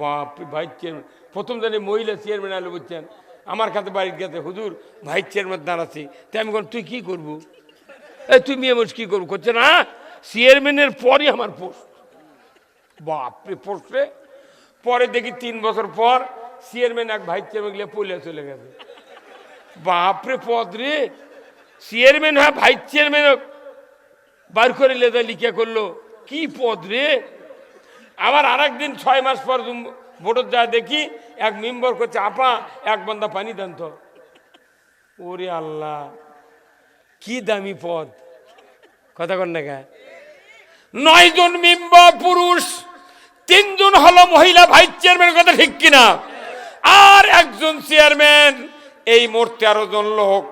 বাপ vice chairman, প্রথম জানি মহিলা চেয়ারম্যান আলো বুঝছেন, আমার কাছে বাড়ির গেছে, হুজুর ভাইস চেয়ারম্যান দাঁড়াচ্ছি। তাই আমি বললাম তুই কী করবো, এই তুই মেয়ে মানুষ কী করবো, করছে না চেয়ারম্যানের পরই আমার পোস্ট। বাপরে পোস্টে পরে দেখি 3 বছর পর চেয়ারম্যান এক ভাইস চেয়ারম্যান গেলে পলে চলে গেছে। বাপরে পদ রে, চেয়ারম্যান হয় ভাইস চেয়ারম্যান বার করে লেদা লিখে করলো, কি পদ রে। আবার আর একদিন 6 মাস পর ভোটর যা দেখি এক মেম্বার করছে, আপা এক বন্দা পানি দেন তো। ওরে আল্লাহ, কি দামি পদ, কথা কন না। 9 জন মেম্বার পুরুষ, 3 জন হলো মহিলা ভাইস চেয়ারম্যান, কথা ঠিক কিনা? আর একজন চেয়ারম্যান, এই মোট 13 জন লোক।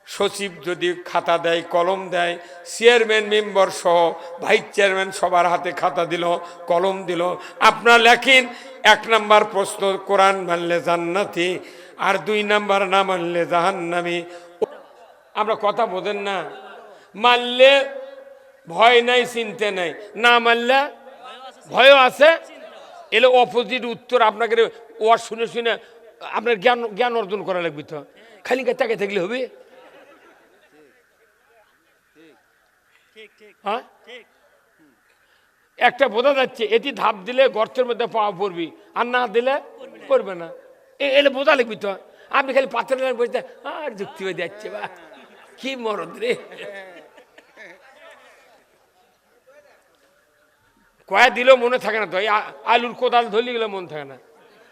সচিব যদি খাতা দেয়, কলম দেয়, চেয়ারম্যান মেম্বার সহ ভাইস চেয়ারম্যান সবার হাতে খাতা দিল, কলম দিল, আপনার লেখেন 1 নাম্বার প্রশ্ন, কোরআন মানলে জান্নাতি, আর 2 নাম্বার না মানলে জাহান্নামী। আমরা কথা বোঝেন না, মানলে ভয় নাই, চিনতে নাই, না মানলে ভয়ও আছে। এলে অপোজিট উত্তর আপনাকে ওয়ার শুনে শুনে আপনার জ্ঞান অর্জন করা লাগবে। তো খালি তাকে থাকলে হবে? হ্যাঁ, একটা বোঝা যাচ্ছে এটি ধাপ দিলে গর্তের মধ্যে পাওয়া পড়বি, আর না দিলে পড়বে না, এলে বোঝা লাগবি। তো আপনি খালি পাথর বসতে আর যুক্তি হয়ে যাচ্ছে, বা কি মরদ রে। কয়া দিলেও মনে থাকে না। তো আলুর কোদাল ধরলে গেলে মনে থাকে না।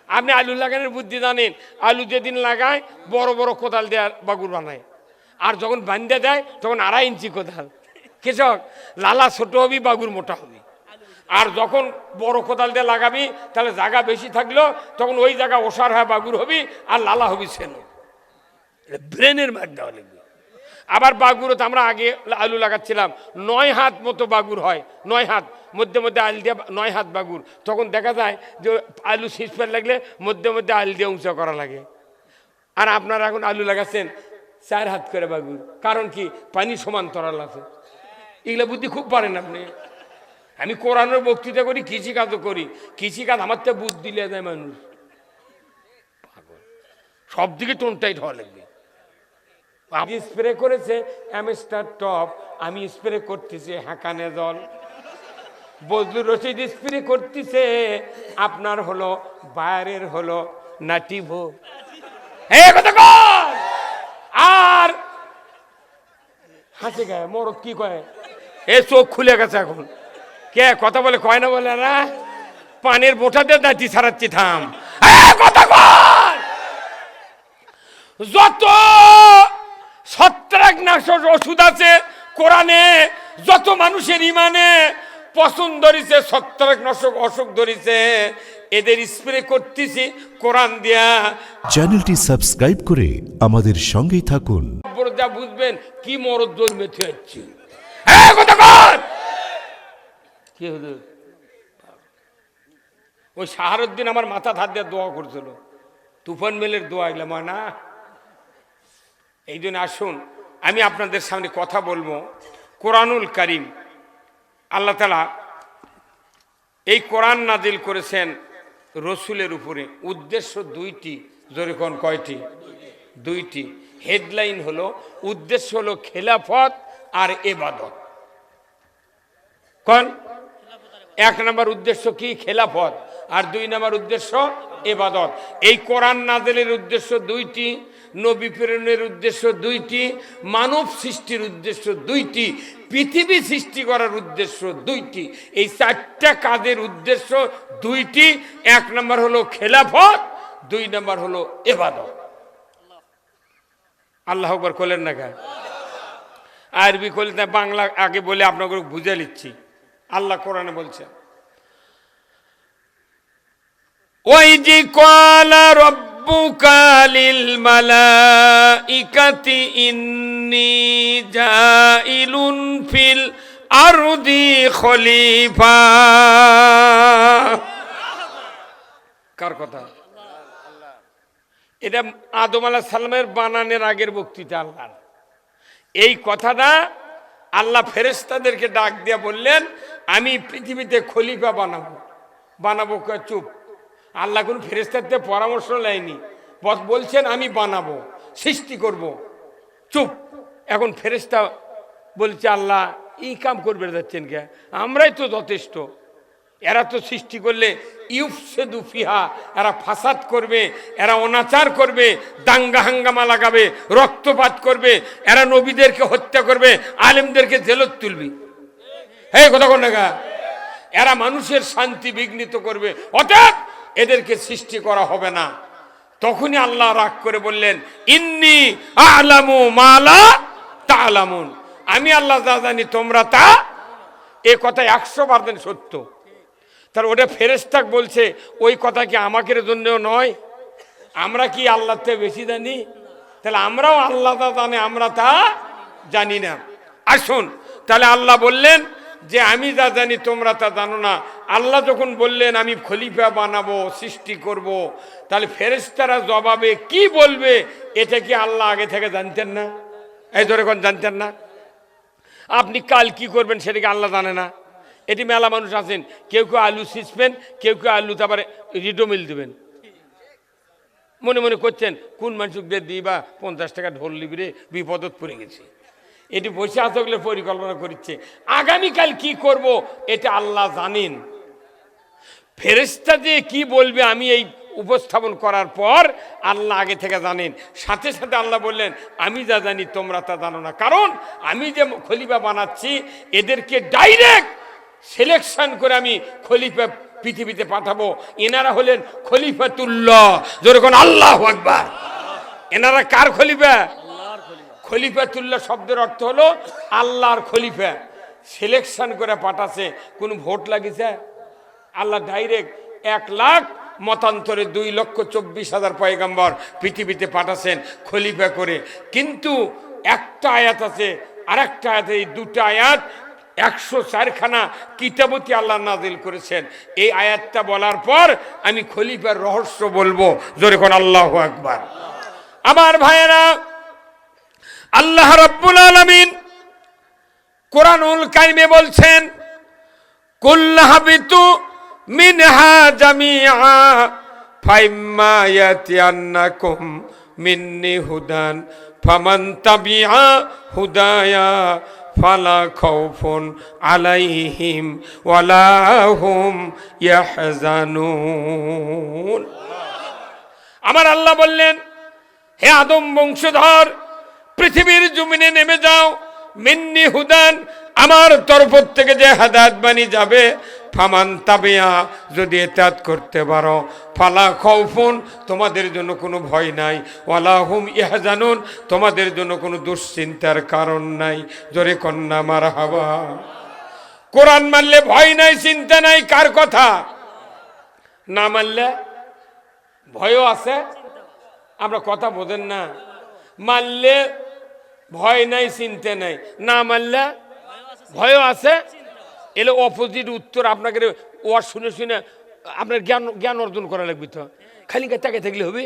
আপনি আলু লাগানোর বুদ্ধি জানেন, আলু যেদিন লাগায় বড় বড় কোদাল দিয়ে বাগুর বানায়, আর যখন বান্ধে দেয় তখন 2.5 ইঞ্চি কোদাল। কৃষক লালা ছোট হবি, বাগুর মোটা হবি। আর যখন বড় কোদাল দিয়ে লাগাবি তাহলে জায়গা বেশি থাকলো, তখন ওই জায়গা ওষার হয় বাগুর হবি, আর লালা হবি সেন। ব্রেনের মার দেওয়া লাগবে। আবার বাগুরও তো আমরা আগে আলু লাগাচ্ছিলাম, 9 হাত মতো বাগুর হয়, 9 হাত, মধ্যে মধ্যে আল দিয়ে 9 হাত বাগুর। তখন দেখা যায় যে আলু শীষ লাগলে মধ্যে মধ্যে আল দিয়ে উঁচা করা লাগে। আর আপনারা এখন আলু লাগাচ্ছেন 4 হাত করে বাগুর, কারণ কি পানি সমান্তরাল আছে। এগুলো বুদ্ধি খুব পারেন আপনি। আমি কোরআনের বক্তৃতা করি, কৃষিকাজও করি, কৃষিকাজ আমার তো বুদ্ধি দিলে যায় মানুষ। সব দিকে টোন টাইট হওয়া লাগবে। আপনি স্প্রে করেছে অ্যামস্টার টপ, আমি স্প্রে করতেছি হাঁকানে জল। বজলুর রশিদ স্প্রে করতেছে আপনার হলো বাইরের হলো নাটিভো। আর হাসে গায়ে মরদ কি কয়, এ চোখ খুলে গেছে এখন, কে কথা বলে কয় না বলে না, পানের বোটাতে দাঁতি ছাড়াচ্ছি, থাম কথা কয়। যত ছত্রাকনাশক ওষুধ আছে কোরআনে, যত মানুষের ইমানে পছন্দ ধরেছে ছত্রাকনাশক অসুখ ধরেছে, এদের স্প্রে করতেছি কোরআন দিয়া। চ্যানেলটি সাবস্ক্রাইব করে আমাদের সঙ্গেই থাকুন। যা বুঝবেন কি মরদ জন্মে যাচ্ছে। কি হুজুর, ওই শাহরুদ্দিন আমার মাথা ধার দিয়ে দোয়া করছিল, তুফান মেলের দোয়া এলাম না। এই জন্য আসুন আমি আপনাদের সামনে কথা বলবো কোরআনুল কারীম। আল্লাহ তাআলা এই কোরআন নাজিল করেছেন রসুলের উপরে, উদ্দেশ্য 2টি। জোরে কোন কয়টি? 2টি। হেডলাইন হলো, উদ্দেশ্য হলো খেলাফত আর ইবাদত। কোন 1 নম্বর উদ্দেশ্য কি? খেলাফত। আর 2 নম্বর উদ্দেশ্য ইবাদত। এই কোরআন নাজিলের উদ্দেশ্য 2টি, নবী প্রেরণের উদ্দেশ্য 2টি, মানব সৃষ্টির উদ্দেশ্য 2টি, পৃথিবী সৃষ্টি করার উদ্দেশ্য 2টি। এই 4টা কাজের উদ্দেশ্য 2টি। 1 নম্বর হলো খেলাফত, 2 নম্বর হলো ইবাদত। আল্লাহ আকবার বলেন না। আরবি করলে না, বাংলা আগে বলে আপনাকে বুঝে নিচ্ছি। আল্লাহ কোরআনে বলছে, ওই যে ক্বালা রাব্বুকা লিল মালাইকাতি ইন্নী জাইলুন ফিল আরদি খলিফা। কার কথা? এটা আদম আলাইহিস সালামের বানানের আগের বক্তৃতা আল্লাহ। এই কথাটা আল্লাহ ফেরেশতাদেরকে ডাক দিয়ে বললেন, আমি পৃথিবীতে খলিফা বানাবো। চুপ, আল্লাহ কোন ফেরেশতাতে পরামর্শ নেয়নি, বলছেন আমি বানাবো, সৃষ্টি করব। চুপ। এখন ফেরেশতা বলছে আল্লাহ এই কাম করবে যাচ্ছেন কে, আমরাই তো যথেষ্ট। এরা তো সৃষ্টি করলে ইউফসিদু ফিহা, এরা ফাসাদ করবে, এরা অনাচার করবে, দাঙ্গা হাঙ্গামা লাগাবে, রক্তপাত করবে, এরা নবীদেরকে হত্যা করবে, আলেমদেরকে জেলত তুলবে। হে কথা কোন না, এরা মানুষের শান্তি বিঘ্নিত করবে, অতএব এদেরকে সৃষ্টি করা হবে না। তখনই আল্লাহ রাগ করে বললেন ইন্নী আ'লামু মা লা তা'লামুন, আমি আল্লাহ যা জানি তোমরা তা। এ কথা 100% সত্য। তার ওটা ফেরেশতা বলছে, ওই কথা কি আমাদের জন্যও নয়? আমরা কি আল্লাহর থেকে বেশি জানি? তাহলে আমরাও আল্লাহ তা জানে, আমরা তা জানি না। আসুন তাহলে আল্লাহ বললেন যে আমি যা জানি তোমরা তা জানো না। আল্লাহ যখন বললেন আমি খলিফা বানাবো, সৃষ্টি করব, তাহলে ফেরেশতারা জবাবে কি বলবে এটা কি আল্লাহ আগে থেকে জানতেন না? এই ধরে কোন জানতেন না? আপনি কাল কি করবেন সেটা কি আল্লাহ জানে না? এটি মেলা মানুষ আছেন, কেউ কেউ আলু সিঁচবেন, কেউ কেউ আলু তারপরে রিডোমিল দেবেন, মনে মনে করছেন কোন মানুষদের দিই বা 50 টাকা ঢোল লিবি রে, বিপদত পড়ে গেছে। এটি বসে আসলে পরিকল্পনা করছে আগামীকাল কি করব এটা আল্লাহ জানেন। ফেরেশতা যে কি বলবে আমি এই উপস্থাপন করার পর আল্লাহ আগে থেকে জানেন। সাথে সাথে আল্লাহ বললেন আমি যা জানি তোমরা তা জানো না, কারণ আমি যে খলিফা বানাচ্ছি এদেরকে ডাইরেক্ট সিলেকশন করে আমি খলিফা পৃথিবীতে পাঠাবো। এনারা হলেন খলিফাতুল্লাহ, যেরকম আল্লাহু আকবার। এনারা কার খলিফা? খলিফাতুল্লাহ শব্দের অর্থ হলো আল্লাহর খলিফা। সিলেকশন করে পাঠাচ্ছে, কোনো ভোট লাগিছে? আল্লাহ ডাইরেক্ট 1 লাখ মতান্তরে 2,24,000 পয়গম্বর পৃথিবীতে পাঠাচ্ছেন খলিফা করে। কিন্তু একটা আয়াত আছে, আর একটা আয়াত, এই দুটো আয়াত 104খানা কিতাবতি আল্লাহ নাজিল করেছেন। এই আয়াতটা বলার পর আমি খলিফার রহস্য বলবো, জোরে কোন আল্লাহু আকবার। আমার ভাইয়েরা, আল্লাহ রাব্বুল আলামিন কোরআনুল কারিমে বলছেন কুল্লু হাবিতু মিনহা জামিআ ফাইম্মা ইয়াতিয়ান্নাকুম মিন্নি হুদান ফামান তাবিআ হুদায়া ফালা খাউফুন আলাইহিম ওয়ালা হুম ইয়াহজানুন। আমার আল্লাহ বললেন হে আদম বংশধর, পৃথিবীর জমিনে নেমে যাও, মিন্নি হুদান, আমার তরফ থেকে যে হাদায়াত বাণী যাবে, ফামান তাবিয়া, যদি ইতাআত করতে পারো, ফালা খাউফুন, তোমাদের জন্য কোনো ভয় নাই, ওয়ালা হুম ইয়াহজানুন, তোমাদের জন্য কোনো দুশ্চিন্তার কারণ নাই। জোরে কন্যা মারহাবা। কোরআন মানলে ভয় নাই, চিন্তা নাই, কার কথা? না মানলে ভয়ও আছে। আমরা কথা বোঝেন না। মানলে ভয় নাই, চিন্তা নাই, না মানলে ভয়ও আছে। এলে অপোজিট উত্তর। আপনাকে ওয়াজ শুনে শুনে আপনার জ্ঞান অর্জন করা লাগবে। তো খালি তাকে থাকলে হবে?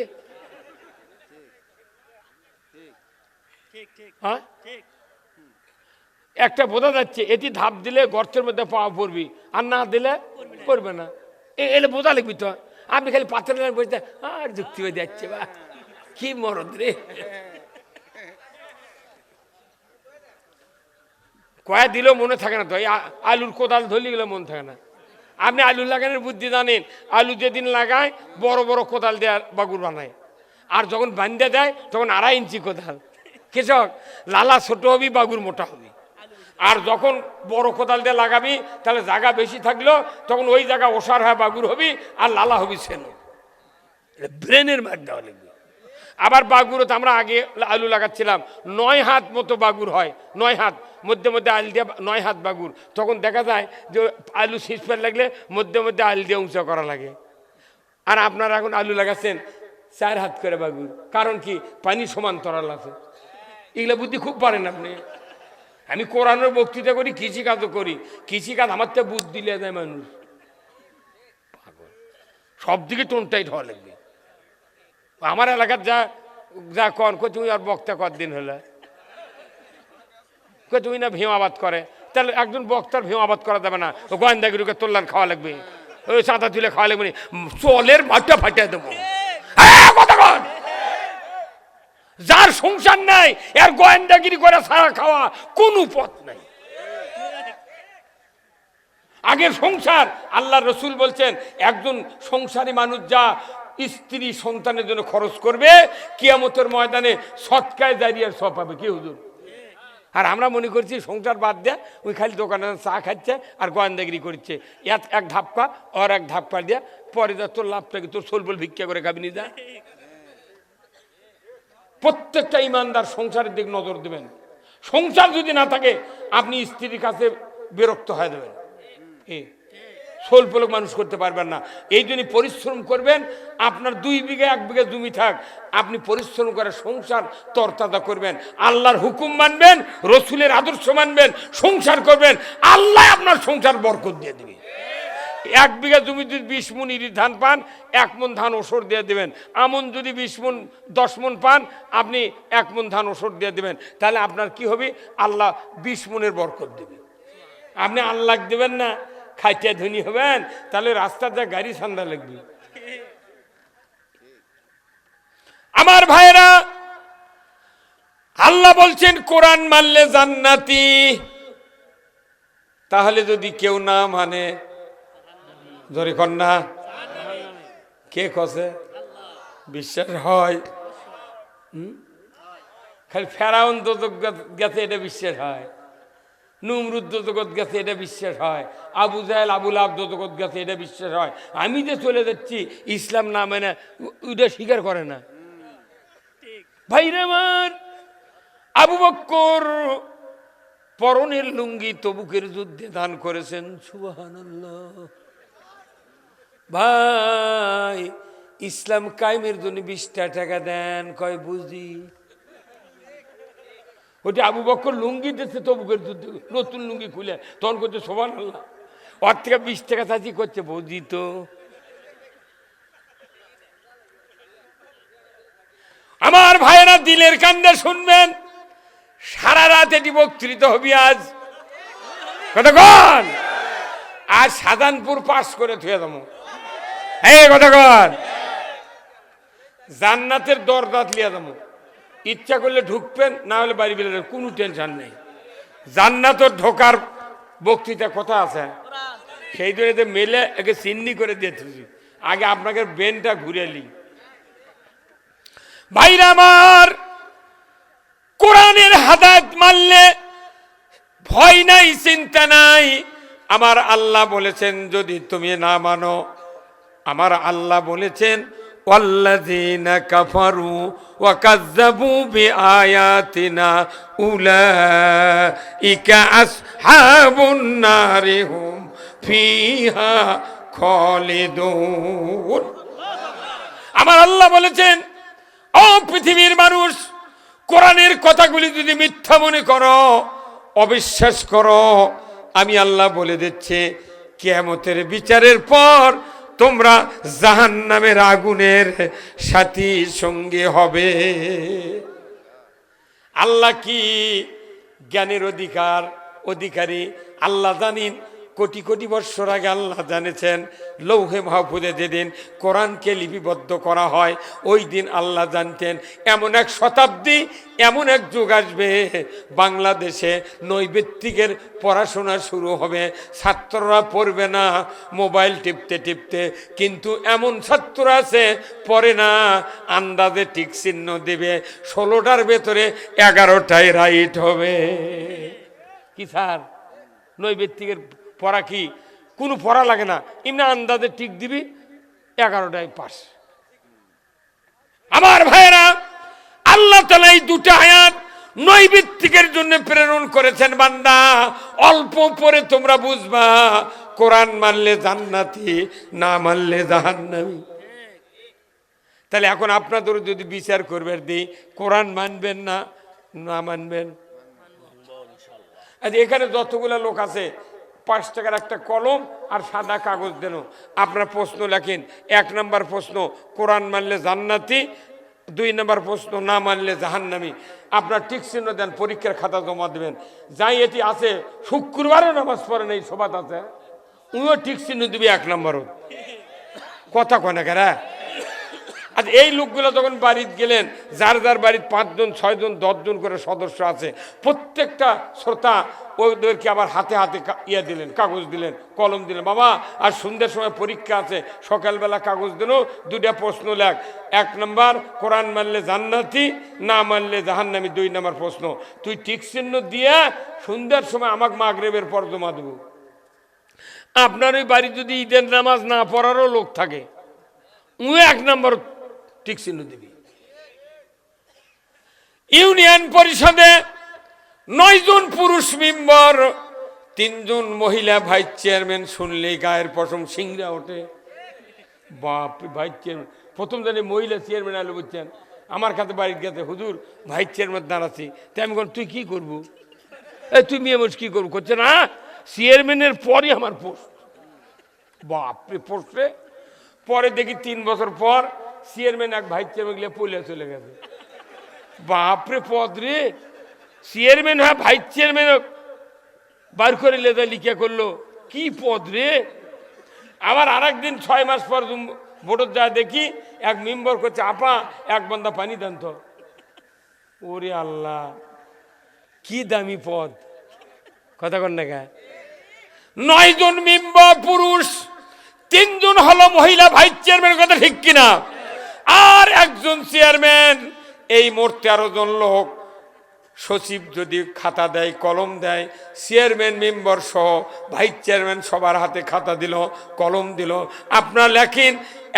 হ্যাঁ, একটা বোঝা যাচ্ছে এটি ধাপ দিলে গর্তের মধ্যে পাওয়া পড়বি, আর না দিলে পড়বে না। এলে বোঝা লাগবে। তো আপনি খালি পাথর বসতে আর যুক্তিবাদী যাচ্ছে, বা কি মরদ রে। কয়া দিলেও মনে থাকে না। তো এই আলুর কোদাল ধরলে গেলে মনে থাকে না। আপনি আলু লাগানোর বুদ্ধি জানেন, আলু যেদিন লাগায় বড় বড় কোদাল দেওয়ার বাগুর বানায়, আর যখন বান্ধে দেয় তখন 2.5 ইঞ্চি কোদাল। কৃষক লালা ছোট হবি, বাগুর মোটা হবি। আর যখন বড় কোদাল দিয়ে লাগাবি তাহলে জায়গা বেশি থাকলো, তখন ওই জায়গা ওষার হয়, বাগুর হবি, আর লালা হবি সেনো। ব্রেনের মার দেওয়া লাগবে। আবার বাগুরত আমরা আগে আলু লাগাচ্ছিলাম, 9 হাত মতো বাগুর হয়, 9 হাত মধ্যে মধ্যে আল দিয়ে 9 হাত বাগুর। তখন দেখা যায় যে আলু সিঁচপের লাগলে মধ্যে মধ্যে আল দিয়ে উঁচা করা লাগে। আর আপনারা এখন আলু লাগাচ্ছেন 4 হাত করে বাগুর, কারণ কি? পানি সমান্তরাল আছে। এগুলা বুদ্ধি খুব পারেন আপনি। আমি কোরআনের বক্তৃতা করি, কৃষিকাজও করি। কৃষিকাজ আমার তো বুদ্ধি দিলে যায় মানুষ, সব দিকে টোনটাইট হওয়া লাগবে। আমার এলাকার যা যা কন তুমি আর বক্তা কতদিন হলে তুমি না ভীম আবাদ করে, তাহলে একজন বক্তার ভীম আবাদ করা যাবে না, ও গোয়েন্দাগিরিকে তোল্লান খাওয়া লাগবে। ওই চাঁদা তুলে খাওয়ালে মানে চলের মাঠটা ফাটিয়ে দেবো। যার সংসার নাই এর গোয়েন্দাগিরি করে সারা খাওয়া কোনো পথ নাই। আগের সংসার, আল্লাহ রসুল বলছেন একজন সংসারী মানুষ যা স্ত্রী সন্তানের জন্য খরচ করবে কিয়ামতের ময়দানে সৎকায় জারিয়ার সব পাবে। কি হুজুর? আর আমরা মনে করছি সংসার বাদ দেয়া ওই খালি দোকানে চা খাচ্ছে আর গোয়েন্দাগিরি করছে, এক ধাপ্পা আর এক ধাপ্পা দেয়া পরে যা তোর লাভটাকে তোর সোলবল ভিক্ষা করে খাবি নি যা। প্রত্যেকটা ইমানদার সংসারের দিক নজর দেবেন। সংসার যদি না থাকে আপনি স্ত্রীর কাছে বিরক্ত হয়ে দেবেন, সোলপলক মানুষ করতে পারবেন না। এই জন্য পরিশ্রম করবেন। আপনার 2 বিঘা 1 বিঘা জমি থাক, আপনি পরিশ্রম করে সংসার তরতাজা করবেন, আল্লাহর হুকুম মানবেন, রসুলের আদর্শ মানবেন, সংসার করবেন, আল্লাহ আপনার সংসার বরকত দিয়ে দেবে। 1 বিঘা জমি যদি 20 মণ ইরি ধান পান, 1 মণ ধান ওসর দিয়ে দেবেন। আমন যদি 20 মণ 10 মণ পান, আপনি 1 মণ ধান ওসর দিয়ে দেবেন। তাহলে আপনার কি হবে? আল্লাহ 20 মণের বরকত দেবে। আপনি আল্লাহ দেবেন না, খাইতে ধনী হবেন, তাহলে রাস্তাতে গাড়ি ঠান্ডা লাগবে। আমার ভাইরা, আল্লাহ বলছেন কোরআন মানলে জান্নাতি। তাহলে যদি কেউ না মানে, জোরে কন্যা কে কসে বিশ্বাস হয়? খালি ফেরাউন দোজক গেছে এটা বিশ্বাস হয়, নুমরুদ দোজকত গেছে এটা বিশ্বাস হয়, আবু জাহেল আবু লাহাব দোজকত গেছে এটা বিশ্বাস হয়। আমি যে চলে যাচ্ছি ইসলাম না মানে ওইটা স্বীকার করে না। ভাইরে আমার, আবু বকর পরনের লুঙ্গি তবুকের যুদ্ধে দান করেছেন, সুবহানাল্লাহ। ভাই ইসলাম কায়েমের জন্য 20টা টাকা দেন, কয় বুঝি। ওটা আবু বকর লুঙ্গি দিচ্ছে তবুকের যুদ্ধে, নতুন লুঙ্গি খুলে, তখন করছে সুবহানাল্লাহ। ওর থেকে 20 টাকা চাচি করছে, বুঝি তো। আমার ভাইয়েরা দিলের কান্দে শুনবেন, সারা রাত এটি বক্তৃত হবি আজ। কতক্ষণ? আজ শাহজাহানপুর পাস করে থুয়ে দেবো। কতক্ষণ? জান্নাতের দরজাত লিয়া দেবো। ইচ্ছা করলে ঢুকবেন, না হলে বাড়ি বেরোবেন, কোনো টেনশন নেই। জান্নাতের ঢোকার বক্তৃতা কথা আছে, সেই জন্য মেলে একে চিন্নি করে দিয়েছি। আগে আপনাকে বেনটা ঘুরে নি। ভাইরা আমার, কোরআনের হাদায়াত মানলে ভয় নাই, চিন্তা নাই। আমার আল্লাহ বলেছেন যদি তুমি না মানো, আমার আল্লাহ বলেছেন ওয়াল্লাযীনা কাফারু ওয়া কাযযাবু বিআয়াতিনা উলাইকা আসহাবুন নারি হুম ফিহা খালিদুন। আমার আল্লাহ বলেছেন, ও পৃথিবীর মানুষ, কোরআনের কথাগুলি যদি মিথ্যা মনে করো, অবিশ্বাস করো, আমি আল্লাহ বলে দিচ্ছি কিয়ামতের বিচারের পর তোমরা জাহান্নামের আগুনের সাথী সঙ্গী হবে। আল্লাহ কি জ্ঞানের অধিকারী আল্লাহ জানেন। কোটি কোটি বৎসর আগে আল্লাহ জানেছেন, লৌহে মাহফুজে যেদিন কোরআনকে লিপিবদ্ধ করা হয় ওই দিন আল্লাহ জানতেন এমন এক শতাব্দী, এমন এক যুগ আসবে বাংলাদেশে নৈবেত্তিকের পড়াশোনা শুরু হবে। ছাত্ররা পড়বে না মোবাইল টিপতে টিপতে, কিন্তু এমন ছাত্র আছে পড়ে না, আন্দাজে টিক চিহ্ন দেবে, 16টার ভেতরে 11টায় রাইট হবে। কি স্যার, নৈবেত্তিকের পড়া কি কোনো পড়া লাগে না, এমনি আন্দাজে টিক দিবি, 11টায় পাস। আমার ভাইয়েরা, আল্লাহ তাআলা এই 2টা আয়াত নৈবেত্তিকের জন্য প্রেরণ করেছেন। বান্দা অল্প পরে তোমরা বুঝবা কোরআন মানলে জান্নাতি, না মানলে জাহান্নামী। তাহলে এখন আপনাদের যদি বিচার করবেন দিই, কোরআন মানবেন না না মানবেন? এখানে যতগুলো লোক আছে 5 টাকার একটা কলম আর সাদা কাগজ দেন, আপনার প্রশ্ন লেখেন। 1 নম্বর প্রশ্ন কোরআন মানলে জান্নাতি, 2 নম্বর প্রশ্ন না মানলে জাহান্নামী। আপনার টিক চিহ্ন দেন, পরীক্ষার খাতা জমা দেবেন। যাই এটি আছে শুক্রবারও নামাজ পড়েন, এই সবাত আছে, উনিও ঠিক চিহ্ন দিবি 1 নম্বর কথা কয় না কেরা। আচ্ছা এই লোকগুলো যখন বাড়িতে গেলেন, যার যার বাড়িতে 5 জন 6 জন 10 জন করে সদস্য আছে, প্রত্যেকটা শ্রোতা ওদেরকে আবার হাতে হাতে দিলেন, কাগজ দিলেন, কলম দিলেন। বাবা আর সন্ধ্যার সময় পরীক্ষা আছে, সকালবেলা কাগজ দিল, 2টা প্রশ্ন লেখ। 1 নম্বর কোরআন মানলে জান্নাতি, না মানলে জাহান্নামী। 2 নম্বর প্রশ্ন তুই ঠিক চিহ্ন দিয়ে সন্ধ্যার সময় আমাকে মাগরিবের পর জমা দেবো। আপনার ওই বাড়ি যদি ঈদের নামাজ না পড়ারও লোক থাকে, 1 নম্বর ঠিক চিহ্ন দিবি। ইউনিয়ন পরিষদে 9 জন পুরুষ মেম্বার, 3 জন মহিলা ভাইস চেয়ারম্যান। শুনলেই গায়ের পশম সিংড়া ওঠে। বাপ, ভাইস চেয়ারম্যান প্রথম জানি মহিলা চেয়ারম্যান আলো বুঝছেন। আমার কাছে বাড়ির গেছে, হুজুর ভাইস চেয়ারম্যান দাঁড়াচ্ছি। তাই আমি বল তুই কি করবো? তুই মেয়ে মানুষ কি করবো? করছে না, চেয়ারম্যানের পরই আমার পোস্ট। বাপরে পোস্টে পরে দেখি 3 বছর পর চেয়ারম্যান এক ভাইস চেয়ারম্যান গিয়ে পলে চলে গেছে। বাপরে পদ রে, চেয়ারম্যান হ্যাঁ ভাইস চেয়ারম্যান বার করে লেদা লিখে করলো, কি পদ রে। আবার আর একদিন 6 মাস পর ভোটর যা দেখি এক মেম্বার করছে, আপা 1 বন্দা পানি দেন তো। ওরে আল্লাহ, কি দামি পদ, কথা কন না গা। 9 জন মেম্বার পুরুষ, 3 জন হলো মহিলা ভাইস চেয়ারম্যান, কথা ঠিক কিনা? আর 1 জন চেয়ারম্যান। এই মোট 13 জন লোক। সচিব যদি খাতা দেয়, কলম দেয়, চেয়ারম্যান মেম্বার সহ ভাইস চেয়ারম্যান সবার হাতে খাতা দিল, কলম দিল। আপনার লেখেন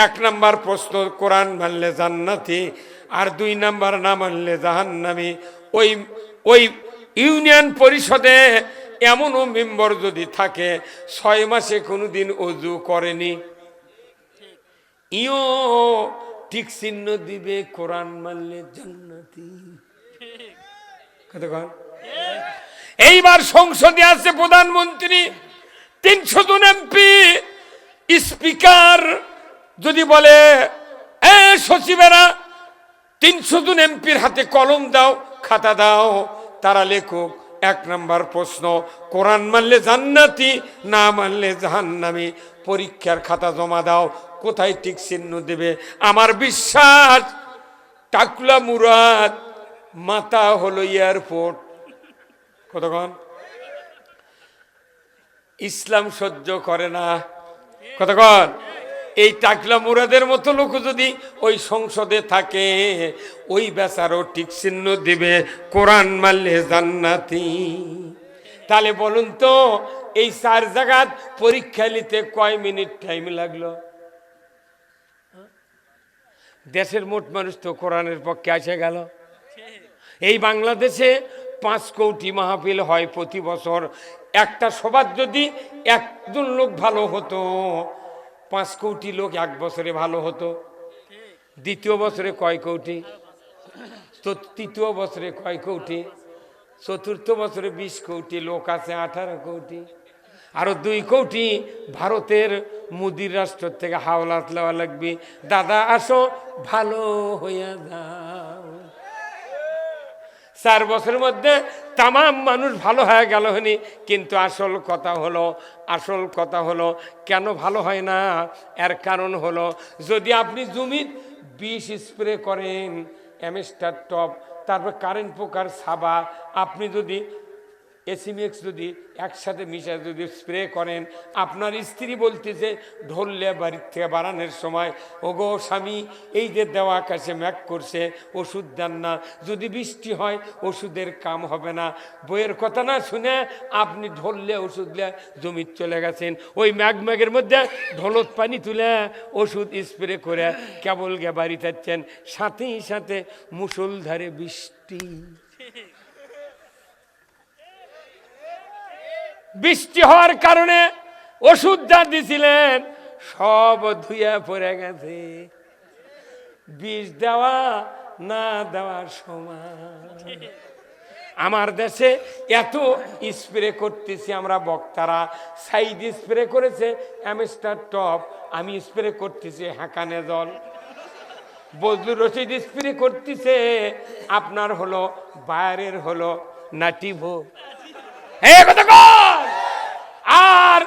1 নম্বর প্রশ্ন কোরআন মানলে জান্নাতি, আর 2 নম্বর না মানলে জাহান্নামী। ওই ইউনিয়ন পরিষদে এমনও মেম্বার যদি থাকে 6 মাসে কোনোদিন ওযু করেনি, ইও ঠিক চিহ্ন দিবে কোরআন মানলে জান্নাতি। এইবার সংসদে আছে প্রধানমন্ত্রী, 300 জন এমপি, স্পিকার যদি বলে সচিবেরা 300 জন এমপির হাতে কলম দাও, খাতা দাও, তারা লেখুক 1 নম্বর প্রশ্ন কোরআন মানলে জান্নাতি, না মানলে জাহান্নামী। পরীক্ষার খাতা জমা দাও, কোথায় ঠিক চিহ্ন দেবে? আমার বিশ্বাস টাকলা মুরাদ মাথা হলো এয়ারপোর্ট। কতক্ষণ ইসলাম সহ্য করে না, কতক্ষণ। এই টাকলা মুরাদের মতো লোক যদি ওই সংসদে থাকে, ওই বেচারও ঠিক চিহ্ন দিবে কোরআন মানলে জান্নাতি। তাহলে বলুন তো, এই 4 জায়গাত পরীক্ষা নিতে কয় মিনিট টাইম লাগলো? দেশের মোট মানুষ তো কোরআনের পক্ষে আসে গেল। এই বাংলাদেশে 5 কোটি মাহফিল হয় প্রতি বছর। একটা সবার যদি 1 জন লোক ভালো হতো, 5 কোটি লোক 1 বছরে ভালো হতো। দ্বিতীয় বছরে কয় কোটি? তো তৃতীয় বছরে কয় কোটি? চতুর্থ বছরে 20 কোটি লোক আছে, 18 কোটি। আরো 2 কোটি ভারতের মোদির রাষ্ট্র থেকে হাওলাত লওয়া লাগবে, দাদা আসো ভালো হইয়া যাও। 4 বছরের মধ্যে তাম মানুষ ভালো হয়ে গেল হনি। কিন্তু আসল কথা হলো কেন ভালো হয় না? এর কারণ হলো, যদি আপনি জমির বিষ স্প্রে করেন, অ্যামিস্টার টপ, তারপর কারেন্ট পোকার সাবা, আপনি যদি এসিমিক্স যদি একসাথে মিশিয়ে যদি স্প্রে করেন, আপনার স্ত্রী বলতেছে ঢললে বাড়ির থেকে বাড়ানোর সময়, ওগো স্বামী এই যে দেওয়া আকাশে ম্যাঘ করছে, ওষুধ দেন না, যদি বৃষ্টি হয় ওষুধের কাম হবে না। বইয়ের কথা না শুনে আপনি ঢললে ওষুধ লে জমি চলে গেছেন। ওই ম্যাঘের মধ্যে ঢলত পানি তুলে ওষুধ স্প্রে করে কেবল গে বাড়ি যাচ্ছেন, সাথেই সাথে মুষলধারে বৃষ্টি। বৃষ্টি হওয়ার কারণে ওষুধ যা দিছিলেন সব ধুয়ে পড়ে গেছে। বিষ দেওয়া না দেওয়ার সময়। আমার দেশে এত স্প্রে করতেছি আমরা বক্তারা, সাইড স্প্রে করেছে অ্যামিস্টার টপ, আমি স্প্রে করতেছি হাঁকানে জল, বজলুর রশিদ স্প্রে করতেছে আপনার হলো বায়ারের হলো নাটিভো। আর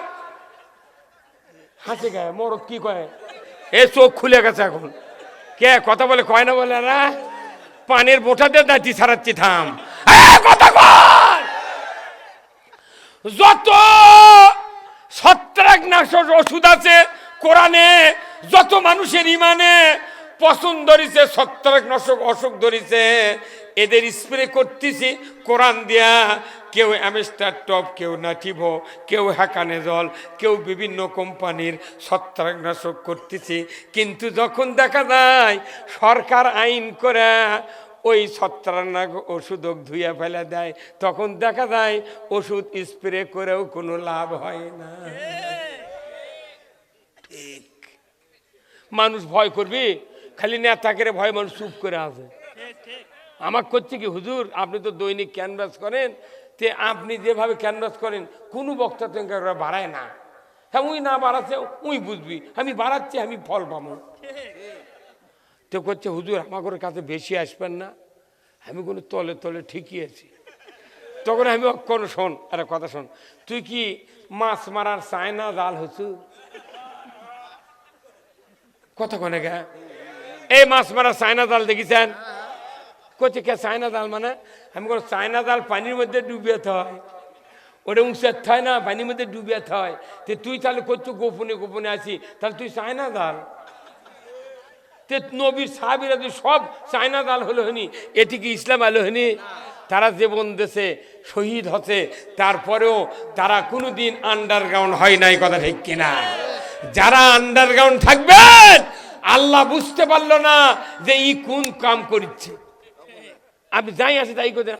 হাসে গায়ে মরদ কি কয়, এ চোখ খুলে গেছে এখন, কে কথা বলে কয় না বলে না, পানের বোটাতে দাঁতি ছাড়াচ্ছি থাম, কথা কয়। যত ছত্রাকনাশক ওষুধ আছে কোরআনে, যত মানুষের ইমানে পছন্দ ধরিছে, ছত্রাকনাশক অসুখ ধরিছে, এদের স্প্রে করতেছি কোরআন দিয়া। কেউ অ্যামেস্টার টপ, কেউ নাটিভো, কেউ হ্যাকানেজল, কেউ বিভিন্ন কোম্পানির ছত্রাকনাশক করতেছি। কিন্তু যখন দেখা যায় সরকার আইন করে ওই ছত্রাকনাশক ওষুধ ধুয়ে ফেলে দেয়, তখন দেখা যায় ওষুধ স্প্রে করেও কোনো লাভ হয় না। ঠিক, মানুষ ভয় করবি, খালি নেতাকে ভয় মানুষ চুপ করে আছে। আমার করছে কি, হুজুর আপনি তো দৈনিক ক্যানভাস করেন, তে আপনি যেভাবে ক্যানভাস করেন কোনো বক্তা তো বাড়ায় না। হ্যাঁ উই না বাড়াচ্ছে উই বুঝবি, আমি বাড়াচ্ছি আমি ফল পাবো। তো করছে হুজুর আমার কাছে বেশি আসবেন না, আমি কোনো তলে তলে ঠিকই আছি। তখন আমি কোনো শোন, আরে কথা শোন, তুই কি মাছ মারার চায়না জাল হচ্ছু? কথা কনে গা, এই মাছ মারার চায়না জাল দেখিছেন? করছে কে চায়না জাল মানে? আমি কোনো চায়না জাল পানির মধ্যে ডুবিয়ে হয়, ওটা উঁচের হয় না, পানির মধ্যে ডুবিয়ে হয়। তো তুই তাহলে করছো গোপনে গোপনে আছি, তাহলে তুই চায়না জাল। তে নবীর সাহাবীরা তুই সব চায়না জাল হলো হনি, এটি কি ইসলাম আলো হনি? তারা জীবন দেশে শহীদ হচ্ছে, তারপরেও তারা কোনোদিন আন্ডারগ্রাউন্ড হয় নাই, কথা ঠিক কিনা? যারা আন্ডারগ্রাউন্ড থাকবেন আল্লাহ বুঝতে পারলো না যে ই কোন কাম করছে। আমি যাই আছি তাই করে